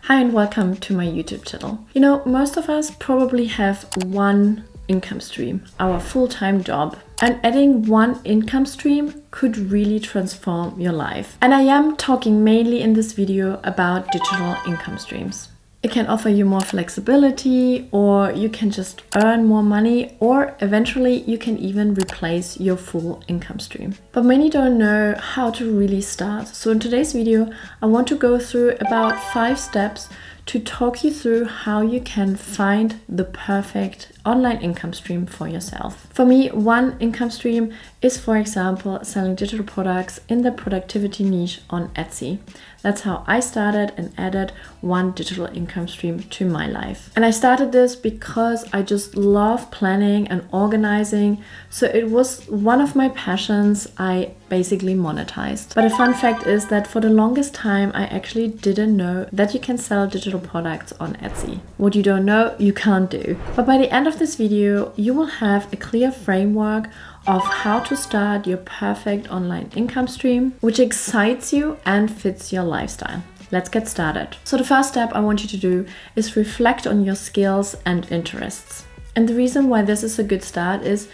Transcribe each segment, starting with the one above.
Hi and welcome to my YouTube channel. You know, most of us probably have one income stream, our full-time job. And adding one income stream could really transform your life. And I am talking mainly in this video about digital income streams. It can offer you more flexibility, or you can just earn more money, or eventually you can even replace your full income stream. But many don't know how to really start. So in today's video, I want to go through about 5 steps to talk you through how you can find the perfect online income stream for yourself. For me, one income stream is, for example, selling digital products in the productivity niche on Etsy. That's how I started and added one digital income stream to my life. And I started this because I just love planning and organizing. So it was one of my passions I basically monetized. But a fun fact is that for the longest time, I actually didn't know that you can sell digital products on Etsy. What you don't know, you can't do. But by the end of this video, you will have a clear framework of how to start your perfect online income stream, which excites you and fits your lifestyle. Let's get started. So the first step I want you to do is reflect on your skills and interests. And the reason why this is a good start is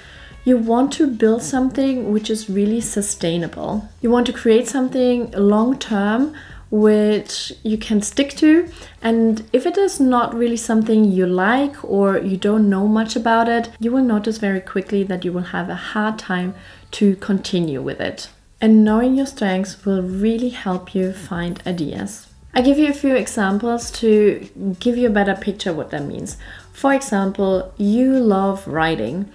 you want to build something which is really sustainable. You want to create something long-term which you can stick to, and if it is not really something you like or you don't know much about it, you will notice very quickly that you will have a hard time to continue with it. And knowing your strengths will really help you find ideas. I give you a few examples to give you a better picture what that means. For example, you love writing.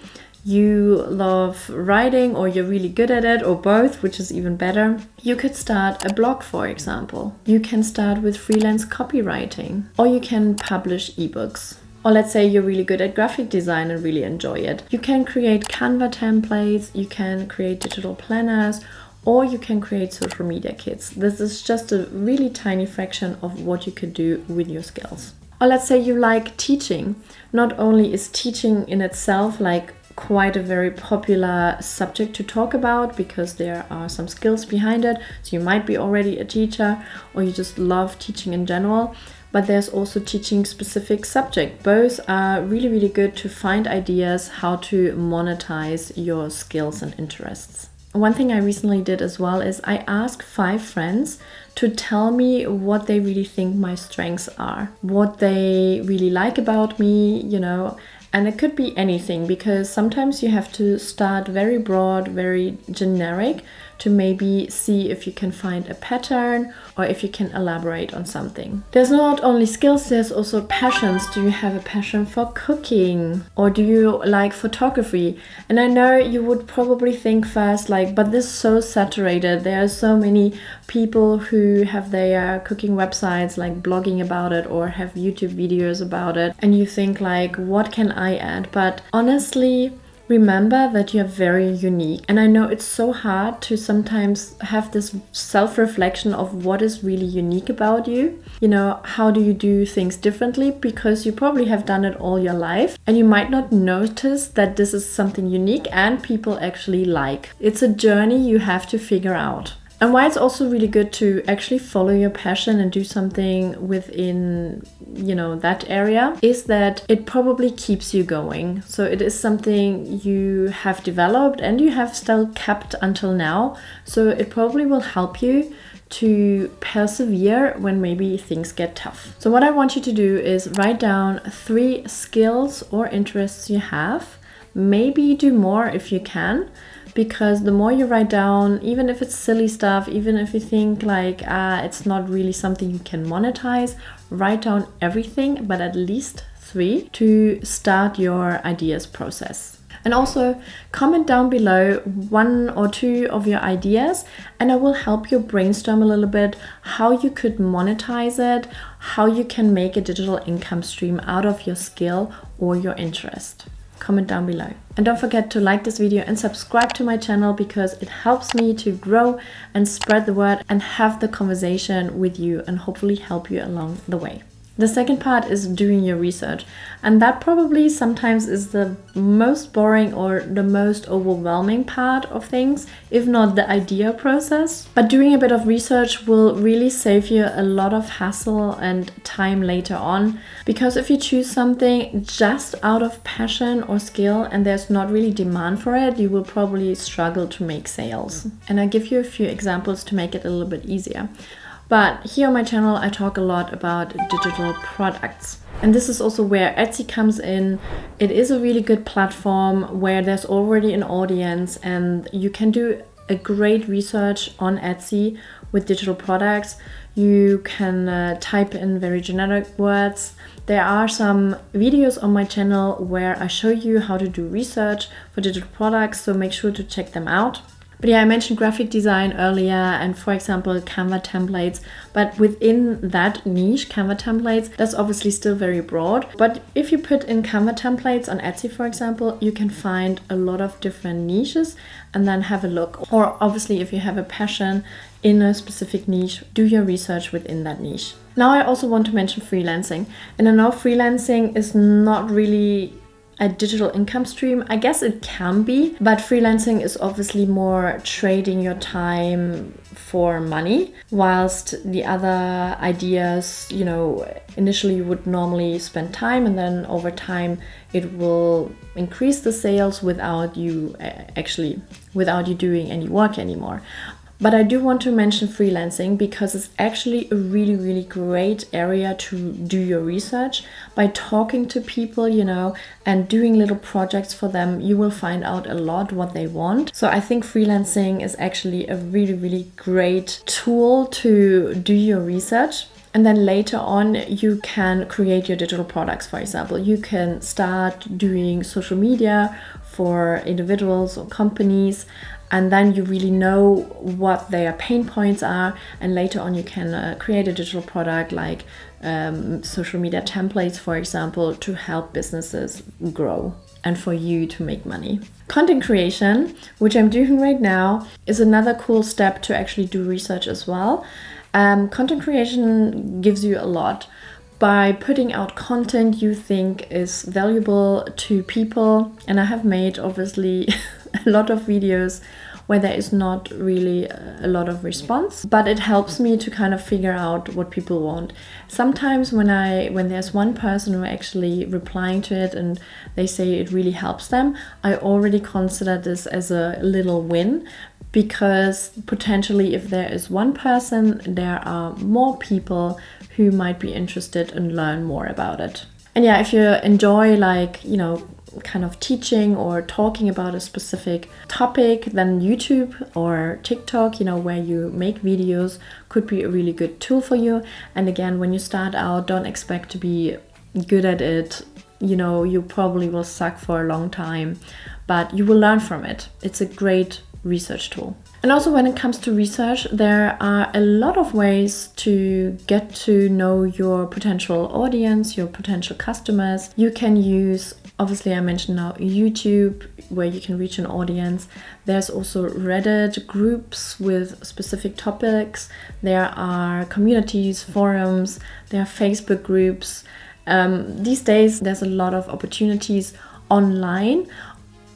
You love writing, or you're really good at it, or both, which is even better. You could start a blog, for example. You can start with freelance copywriting, or you can publish ebooks. Or let's say you're really good at graphic design and really enjoy it. You can create Canva templates, you can create digital planners, or you can create social media kits. This is just a really tiny fraction of what you could do with your skills. Or let's say you like teaching. Not only is teaching in itself like quite a very popular subject to talk about because there are some skills behind it. So you might be already a teacher, or you just love teaching in general, but there's also teaching specific subject. Both are really, really good to find ideas how to monetize your skills and interests. One thing I recently did as well is I asked 5 friends to tell me what they really think my strengths are, what they really like about me, you know. And it could be anything, because sometimes you have to start very broad, very generic to maybe see if you can find a pattern or if you can elaborate on something. There's not only skills, there's also passions. Do you have a passion for cooking, or do you like photography? And I know you would probably think first like, but this is so saturated. There are so many people who have their cooking websites, like blogging about it or have YouTube videos about it. And you think like, what can I add? But honestly, remember that you're very unique. And I know it's so hard to sometimes have this self-reflection of what is really unique about you. You know, how do you do things differently? Because you probably have done it all your life and you might not notice that this is something unique and people actually like. It's a journey you have to figure out. And why it's also really good to actually follow your passion and do something within, you know, that area is that it probably keeps you going. So it is something you have developed and you have still kept until now. So it probably will help you to persevere when maybe things get tough. So what I want you to do is write down 3 skills or interests you have. Maybe do more if you can. Because the more you write down, even if it's silly stuff, even if you think like it's not really something you can monetize, write down everything, but at least 3 to start your ideas process. And also comment down below 1 or 2 of your ideas, and I will help you brainstorm a little bit how you could monetize it, how you can make a digital income stream out of your skill or your interest. Comment down below. And don't forget to like this video and subscribe to my channel, because it helps me to grow and spread the word and have the conversation with you and hopefully help you along the way. The second part is doing your research. And that probably sometimes is the most boring or the most overwhelming part of things, if not the idea process. But doing a bit of research will really save you a lot of hassle and time later on. Because if you choose something just out of passion or skill and there's not really demand for it, you will probably struggle to make sales. And I'll give you a few examples to make it a little bit easier. But here on my channel, I talk a lot about digital products. And this is also where Etsy comes in. It is a really good platform where there's already an audience and you can do a great research on Etsy with digital products. You can type in very generic words. There are some videos on my channel where I show you how to do research for digital products, so make sure to check them out. But yeah, I mentioned graphic design earlier and, for example, Canva templates. But within that niche, Canva templates, that's obviously still very broad. But if you put in Canva templates on Etsy, for example, you can find a lot of different niches and then have a look. Or obviously, if you have a passion in a specific niche, do your research within that niche. Now, I also want to mention freelancing. And I know freelancing is not really a digital income stream. I guess it can be, but freelancing is obviously more trading your time for money, whilst the other ideas, initially you would normally spend time and then over time it will increase the sales without you doing any work anymore. But I do want to mention freelancing because it's actually a really, really great area to do your research. By talking to people, and doing little projects for them, you will find out a lot what they want. So I think freelancing is actually a really, really great tool to do your research. And then later on, you can create your digital products, for example. You can start doing social media for individuals or companies. And then you really know what their pain points are. And later on, you can create a digital product like social media templates, for example, to help businesses grow and for you to make money. Content creation, which I'm doing right now, is another cool step to actually do research as well. Content creation gives you a lot. By putting out content you think is valuable to people. And I have made, obviously, a lot of videos where there is not really a lot of response, but it helps me to kind of figure out what people want. Sometimes when there's one person who actually replying to it and they say it really helps them, I already consider this as a little win, because potentially if there is one person, there are more people who might be interested and learn more about it. And yeah, if you enjoy kind of teaching or talking about a specific topic, then YouTube or TikTok, where you make videos, could be a really good tool for you. And again, when you start out, don't expect to be good at it. You probably will suck for a long time, but you will learn from it. It's a great research tool. And also when it comes to research, there are a lot of ways to get to know your potential audience, your potential customers. You can use, obviously I mentioned now, YouTube, where you can reach an audience. There's also Reddit groups with specific topics. There are communities, forums, there are Facebook groups. These days, there's a lot of opportunities online.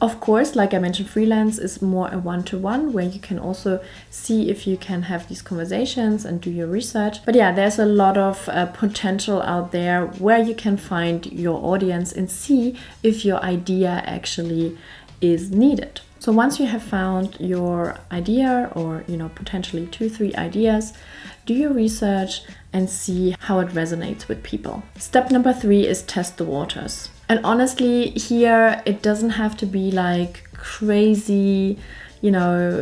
Of course, like I mentioned, freelance is more a one-to-one, where you can also see if you can have these conversations and do your research. But yeah, there's a lot of potential out there where you can find your audience and see if your idea actually is needed. So once you have found your idea, or potentially 2-3 ideas, do your research and see how it resonates with people. Step number 3 is test the waters. And honestly, here it doesn't have to be like crazy,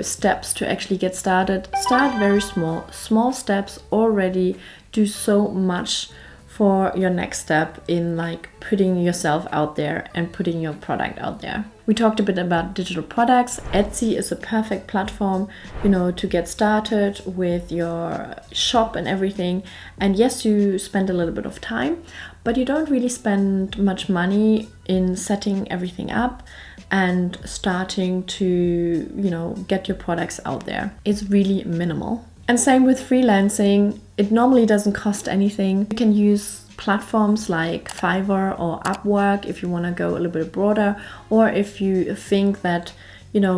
steps to actually get started. Start very small. Small steps already do so much for your next step in putting yourself out there and putting your product out there. We talked a bit about digital products. Etsy is a perfect platform, to get started with your shop and everything. And yes, you spend a little bit of time, but you don't really spend much money in setting everything up and starting to, get your products out there. It's really minimal. And same with freelancing. It normally doesn't cost anything. You can use platforms like Fiverr or Upwork if you want to go a little bit broader, or if you think that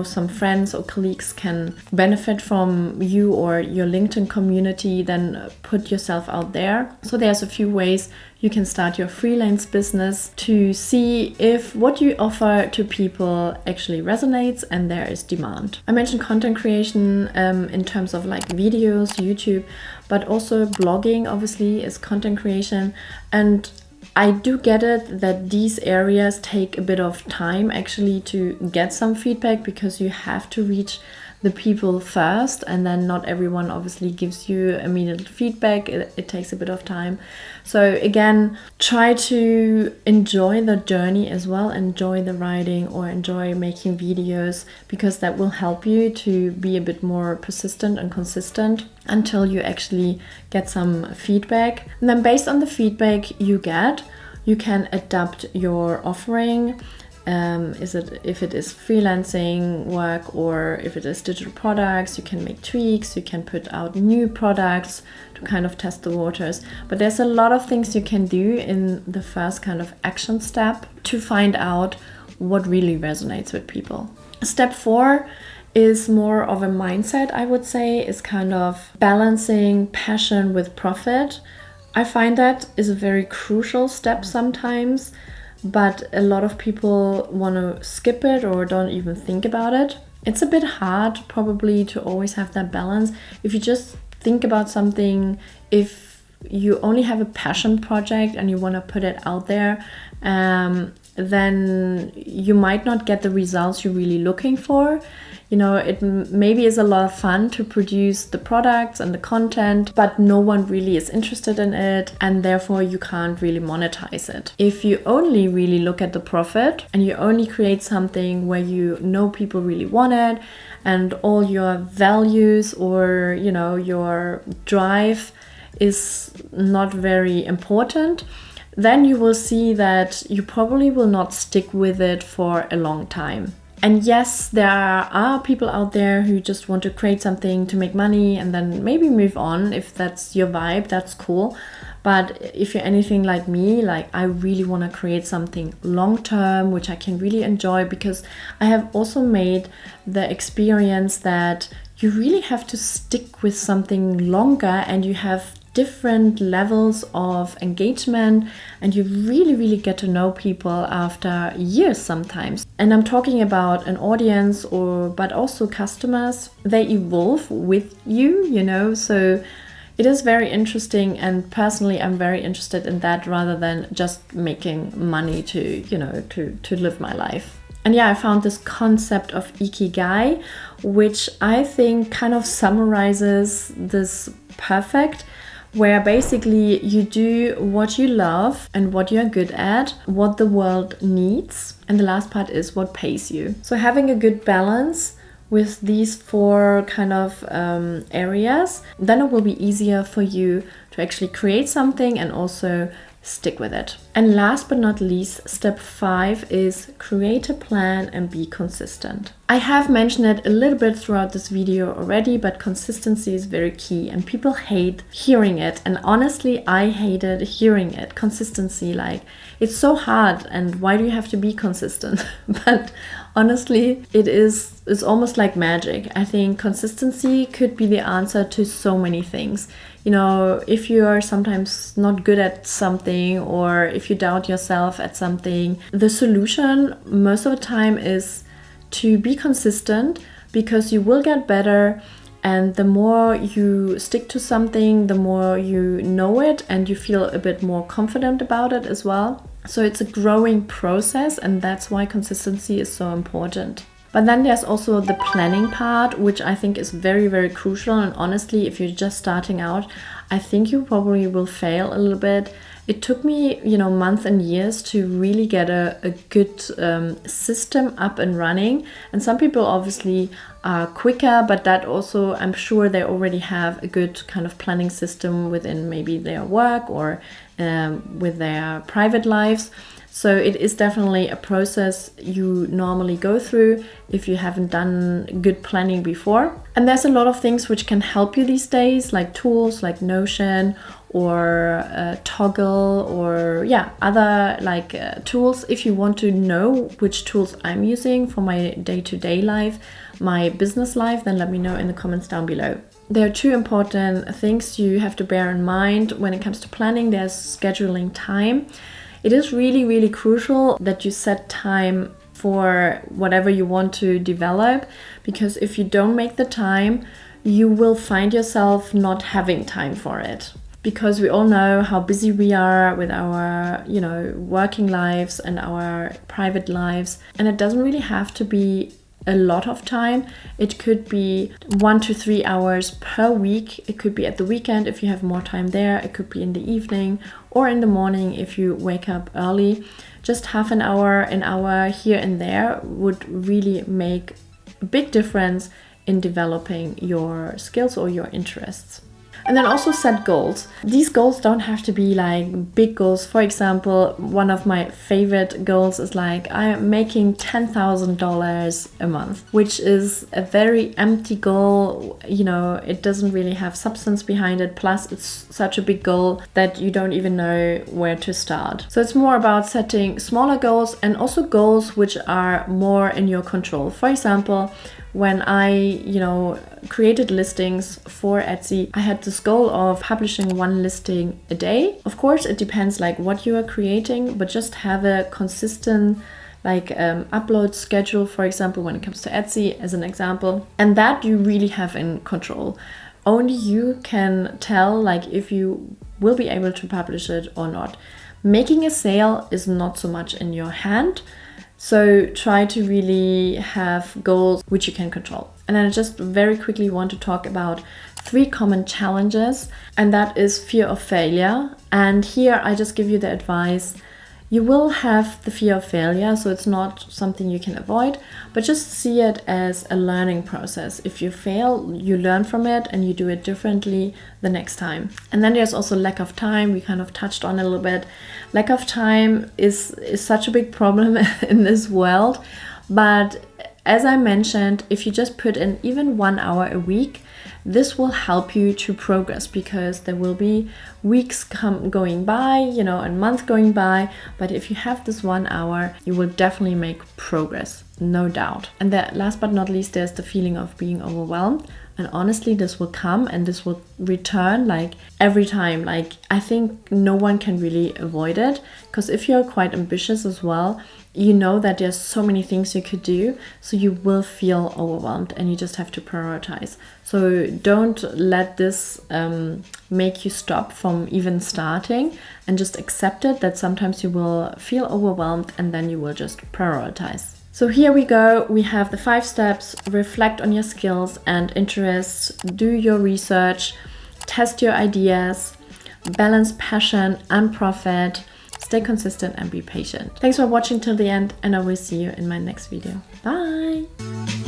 some friends or colleagues can benefit from you or your LinkedIn community, then put yourself out there. So there's a few ways you can start your freelance business to see if what you offer to people actually resonates and there is demand. I mentioned content creation in terms of like videos, YouTube, but also blogging obviously is content creation. And I do get it that these areas take a bit of time actually to get some feedback, because you have to reach the people first, and then not everyone obviously gives you immediate feedback. It takes a bit of time. So again, try to enjoy the journey as well, enjoy the writing or enjoy making videos, because that will help you to be a bit more persistent and consistent until you actually get some feedback. And then based on the feedback you get, you can adapt your offering. If it is freelancing work or if it is digital products, you can make tweaks, you can put out new products to kind of test the waters. But there's a lot of things you can do in the first kind of action step to find out what really resonates with people. Step 4 is more of a mindset, I would say, is kind of balancing passion with profit. I find that is a very crucial step sometimes, but a lot of people want to skip it or don't even think about it. It's a bit hard probably to always have that balance. If you just think about something, if you only have a passion project and you want to put it out there, then you might not get the results you're really looking for. It maybe is a lot of fun to produce the products and the content, but no one really is interested in it, and therefore you can't really monetize it. If you only really look at the profit and you only create something where people really want it, and all your values or your drive is not very important, then you will see that you probably will not stick with it for a long time. And yes, there are people out there who just want to create something to make money and then maybe move on. If that's your vibe, that's cool. But if you're anything like me, like I really want to create something long term, which I can really enjoy, because I have also made the experience that you really have to stick with something longer, and you have different levels of engagement, and you really get to know people after years sometimes. And I'm talking about an audience but also customers. They evolve with you, so it is very interesting, and personally I'm very interested in that rather than just making money to live my life. And I found this concept of Ikigai, which I think kind of summarizes this perfect, where basically you do what you love and what you're good at, what the world needs, and the last part is what pays you. So having a good balance with these 4 kind of areas, then it will be easier for you to actually create something and also stick with it. And last but not least, step 5 is create a plan and be consistent. I have mentioned it a little bit throughout this video already, but consistency is very key, and people hate hearing it. And honestly, I hated hearing it. Consistency, like, it's so hard, and why do you have to be consistent? But honestly, it's almost like magic. I think consistency could be the answer to so many things. If you are sometimes not good at something, or if you doubt yourself at something, the solution most of the time is to be consistent, because you will get better, and the more you stick to something, the more you know it and you feel a bit more confident about it as well. So it's a growing process, and that's why consistency is so important. But then there's also the planning part, which I think is very crucial. And honestly, if you're just starting out, I think you probably will fail a little bit. It took me, months and years to really get a good system up and running. And some people obviously are quicker, but that also, I'm sure they already have a good kind of planning system within maybe their work or with their private lives. So it is definitely a process you normally go through if you haven't done good planning before. And there's a lot of things which can help you these days, like tools like Notion or Toggl, or other tools. If you want to know which tools I'm using for my day-to-day life, my business life, then let me know in the comments down below. There are two important things you have to bear in mind when it comes to planning. There's scheduling time. It is really, really crucial that you set time for whatever you want to develop, because if you don't make the time, you will find yourself not having time for it. Because we all know how busy we are with our, working lives and our private lives. And it doesn't really have to be a lot of time. It could be 1 to 3 hours per week. It could be at the weekend if you have more time there. It could be in the evening or in the morning if you wake up early. Just half an hour here and there would really make a big difference in developing your skills or your interests. And then also set goals. These goals don't have to be like big goals. For example, one of my favorite goals is like, I am making $10,000 a month, which is a very empty goal. It doesn't really have substance behind it. Plus, it's such a big goal that you don't even know where to start. So it's more about setting smaller goals and also goals which are more in your control. For example, when I, created listings for Etsy, I had this goal of publishing 1 listing a day. Of course, it depends like what you are creating, but just have a consistent upload schedule, for example, when it comes to Etsy as an example. And that you really have in control. Only you can tell if you will be able to publish it or not. Making a sale is not so much in your hand. So try to really have goals which you can control. And then I just very quickly want to talk about 3 common challenges, and that is fear of failure. And here I just give you the advice. You will have the fear of failure, so it's not something you can avoid, but just see it as a learning process. If you fail, you learn from it and you do it differently the next time. And then there's also lack of time. We kind of touched on it a little bit. Lack of time is such a big problem in this world. But as I mentioned, if you just put in even 1 hour a week, this will help you to progress, because there will be weeks going by, and months going by. But if you have this 1 hour, you will definitely make progress, no doubt. And then last but not least, there's the feeling of being overwhelmed. And honestly, this will come and this will return every time. I think no one can really avoid it, because if you're quite ambitious as well, you know that there's so many things you could do, so you will feel overwhelmed and you just have to prioritize. So don't let this make you stop from even starting, and just accept it that sometimes you will feel overwhelmed and then you will just prioritize. So here we go. We have the 5 steps. Reflect on your skills and interests. Do your research. Test your ideas. Balance passion and profit. Stay consistent and be patient. Thanks for watching till the end, and I will see you in my next video. Bye!